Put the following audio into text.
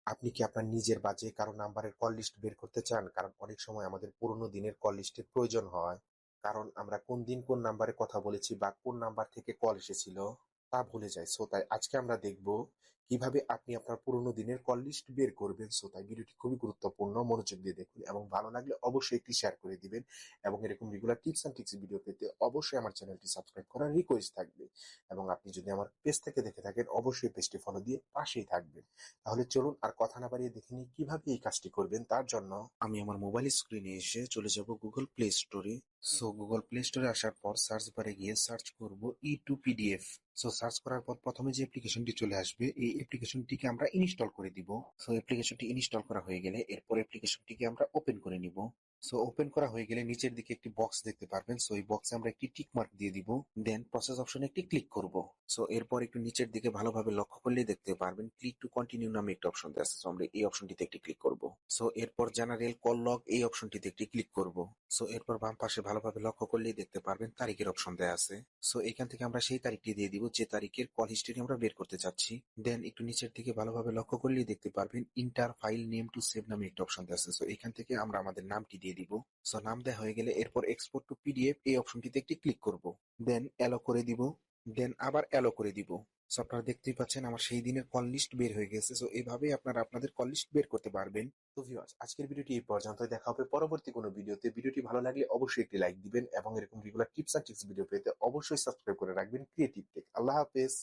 আপনি কি আপনার নিজের বা যে কারো নাম্বারের কল লিস্ট বের করতে চান? কারণ অনেক সময় আমাদের পুরোনো দিনের কল লিস্টের প্রয়োজন হয়। কারণ আমরা কোন দিন কোন নাম্বারে কথা বলেছি বা কোন নাম্বার থেকে কল এসেছিল তা ভুলে যাই। তাই আজকে আমরা দেখব কিভাবে আপনি আপনার পুরোনো দিনের কল লিস্ট বের করবেন। তাই ভিডিওটি খুবই গুরুত্বপূর্ণ। মনোযোগ দিয়ে দেখুন এবং ভালো লাগলে অবশ্যই একটি শেয়ার করে দিবেন এবং এরকম regular tips and tricks video পেতে অবশ্যই আমার চ্যানেলটি সাবস্ক্রাইব করার রিকোয়েস্ট থাকবে। এবং আপনি যদি আমার পেজ থেকে দেখে থাকেন অবশ্যই পেজটি ফলো দিয়ে পাশেই থাকবেন। তাহলে চলুন আর কথা না বাড়িয়ে দেখে নিই কিভাবে এই কাজটি করবেন। তার জন্য আমি আমার মোবাইল স্ক্রিনে এসে চলে যাব গুগল প্লে স্টোরে। গুগল প্লে স্টোরে আসার পর সার্চ বারে গিয়ে সার্চ করব ই2পিডিএফ। সার্চ করার পর প্রথমে যে অ্যাপ্লিকেশনটি চলে আসবে এই অ্যাপ্লিকেশনটিকে আমরা ইনস্টল করে দিব। অ্যাপ্লিকেশনটি ইনস্টল করা হয়ে গেলে এরপর অ্যাপ্লিকেশনটিকে আমরা ওপেন করে নিব। ওপেন করা হয়ে গেলে নিচের দিকে একটি বক্স দেখতে পারবেন। এই বক্সে আমরা একটি টিক মার্ক দিয়ে দিব। দেন প্রসেস অপশনে একটি ক্লিক করব। এরপর একটু নিচের দিকে ভালোভাবে লক্ষ্য করলেই দেখতে পারবেন ক্লিক টু কন্টিনিউ নামে একটা অপশন দেওয়া আছে। আমরা এই অপশনটিতে একটি ক্লিক করব। এরপর জেনারেল কল লগ এই অপশনটিতে একটি ক্লিক করব। এরপর বাম পাশে ভালোভাবে লক্ষ্য করলেই দেখতে পারবেন তারিখের অপশন দেওয়া আছে। এখান থেকে আমরা সেই তারিখটি দিয়ে দিব যে তারিখের কল হিস্ট্রি আমরা বের করতে চাচ্ছি। দেন একটু নিচের দিকে ভালোভাবে লক্ষ্য করলেই দেখতে পারবেন inter file name to save নামে একটা অপশন দেওয়া আছে। এখান থেকে আমরা আমাদের নামটি দিয়ে দিব। নাম দেওয়া হয়ে গেলে এরপর এক্সপোর্ট টু পিডিএফ এই অপশনটিতে একটি ক্লিক করব। দেন অ্যালো করে দিব। দেন আবার অ্যালো করে দিব। আপনারা দেখতেই পাচ্ছেন আমার সেই দিনের কল লিস্ট বের হয়ে গেছে। এইভাবেই আপনারা আপনাদের কল লিস্ট বের করতে পারবেন। তো ভিউয়ার্স, আজকের ভিডিওটি এই পর্যন্তই। দেখা হবে পরবর্তী কোনো ভিডিওতে। ভিডিওটি ভালো লাগলে অবশ্যই একটি লাইক দিবেন এবং এরকম regular tips and tricks video পেতে অবশ্যই সাবস্ক্রাইব করে রাখবেন ক্রিয়েটিভ টেক। আল্লাহ হাফেজ।